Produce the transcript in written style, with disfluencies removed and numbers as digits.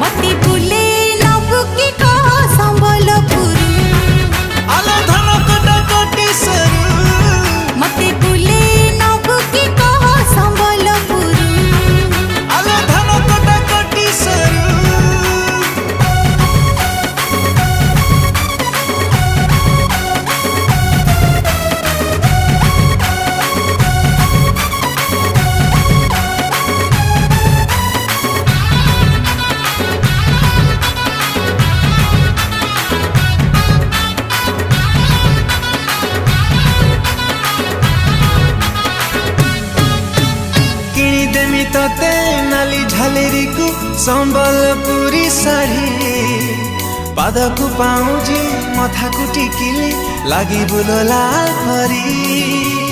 मती बुले नबु की कह संबलपुर आलो धन कटा कोटी सरू मती बुले नबु की कह संबलपुर आलो धन कटा कोटी सरू तते नाली झालेरी को संबलपुरी साड़ी पाद को पाऊजी मथा को टिकिले लागी बुलला भरी।